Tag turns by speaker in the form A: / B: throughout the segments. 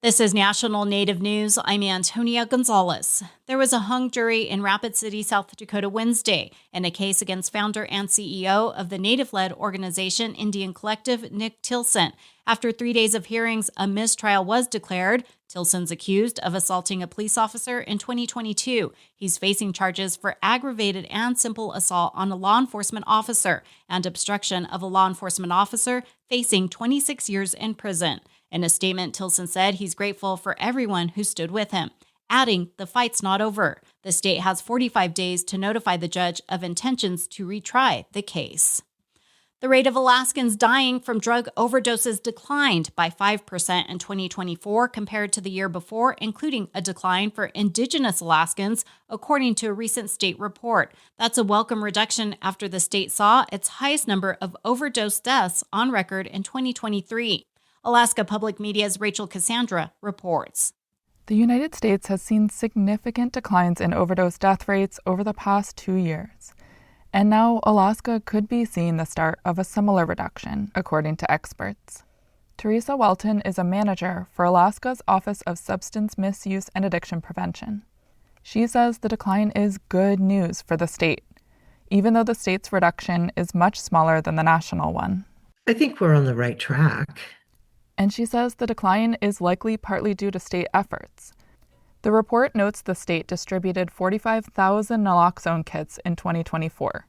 A: This is National Native News. I'm Antonia Gonzalez. There was a hung jury in Rapid City, South Dakota Wednesday in a case against founder and CEO of the Native-led organization NDN Collective, Nick Tilsen. After 3 days of hearings, a mistrial was declared. Tilsen's accused of assaulting a police officer in 2022. He's facing charges for aggravated and simple assault on a law enforcement officer and obstruction of a law enforcement officer, facing 26 years in prison. In a statement, Tilsen said he's grateful for everyone who stood with him, adding, "The fight's not over." The state has 45 days to notify the judge of intentions to retry the case. The rate of Alaskans dying from drug overdoses declined by 5% in 2024 compared to the year before, including a decline for Indigenous Alaskans, according to a recent state report. That's a welcome reduction after the state saw its highest number of overdose deaths on record in 2023. Alaska Public Media's Rachel Cassandra reports.
B: The United States has seen significant declines in overdose death rates over the past 2 years. And now Alaska could be seeing the start of a similar reduction, according to experts. Teresa Welton is a manager for Alaska's Office of Substance Misuse and Addiction Prevention. She says the decline is good news for the state, even though the state's reduction is much smaller than the national one.
C: I think we're on the right track.
B: And she says the decline is likely partly due to state efforts. The report notes the state distributed 45,000 naloxone kits in 2024,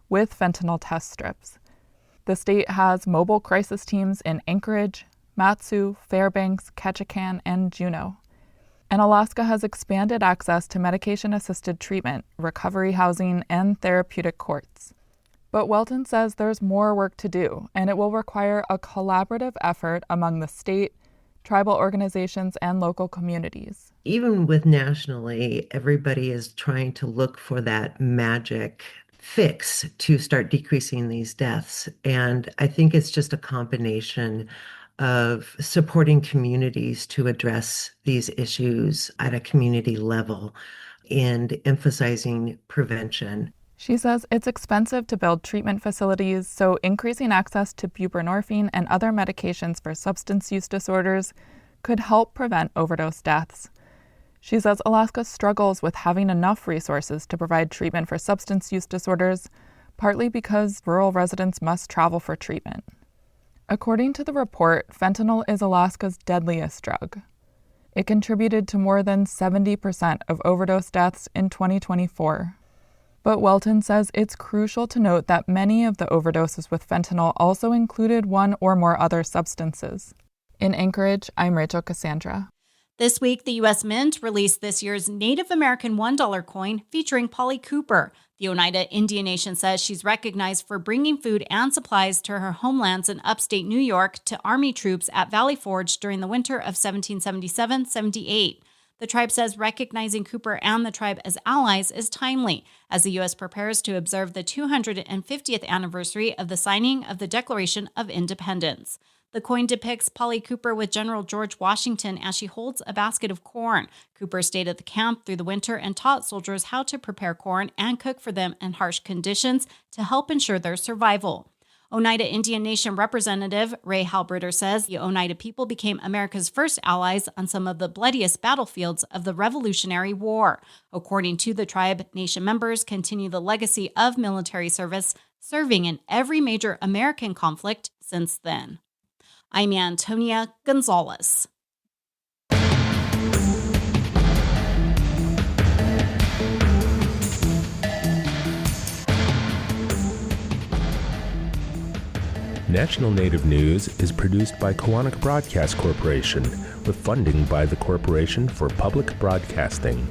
B: with fentanyl test strips. The state has mobile crisis teams in Anchorage, Matsu, Fairbanks, Ketchikan, and Juneau. And Alaska has expanded access to medication-assisted treatment, recovery housing, and therapeutic courts. But Welton says there's more work to do, and it will require a collaborative effort among the state, tribal organizations, and local communities.
C: Even with nationally, everybody is trying to look for that magic fix to start decreasing these deaths. And I think it's just a combination of supporting communities to address these issues at a community level and emphasizing prevention.
B: She says it's expensive to build treatment facilities, so increasing access to buprenorphine and other medications for substance use disorders could help prevent overdose deaths. She says Alaska struggles with having enough resources to provide treatment for substance use disorders, partly because rural residents must travel for treatment. According to the report, fentanyl is Alaska's deadliest drug. It contributed to more than 70% of overdose deaths in 2024. But Welton says it's crucial to note that many of the overdoses with fentanyl also included one or more other substances. In Anchorage, I'm Rachel Cassandra.
A: This week, the U.S. Mint released this year's Native American $1 coin featuring Polly Cooper. The Oneida Indian Nation says she's recognized for bringing food and supplies to her homelands in upstate New York to Army troops at Valley Forge during the winter of 1777-78. The tribe says recognizing Cooper and the tribe as allies is timely, as the U.S. prepares to observe the 250th anniversary of the signing of the Declaration of Independence. The coin depicts Polly Cooper with General George Washington as she holds a basket of corn. Cooper stayed at the camp through the winter and taught soldiers how to prepare corn and cook for them in harsh conditions to help ensure their survival. Oneida Indian Nation Representative Ray Halbritter says the Oneida people became America's first allies on some of the bloodiest battlefields of the Revolutionary War. According to the tribe, nation members continue the legacy of military service, serving in every major American conflict since then. I'm Antonia Gonzalez.
D: National Native News is produced by Koahnic Broadcast Corporation with funding by the Corporation for Public Broadcasting.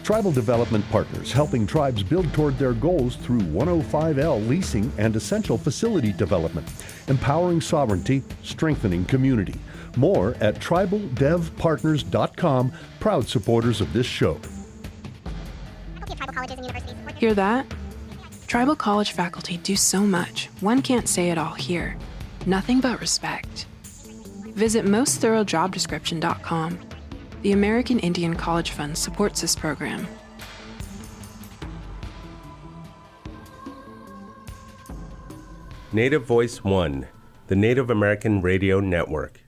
E: Tribal Development Partners, helping tribes build toward their goals through 105L leasing and essential facility development, empowering sovereignty, strengthening community. More at tribaldevpartners.com, proud supporters of this show.
F: Hear that? Tribal college faculty do so much, one can't say it all here. Nothing but respect. Visit mostthoroughdjobdescription.com. The American Indian College Fund supports this program.
D: Native Voice One, the Native American Radio Network.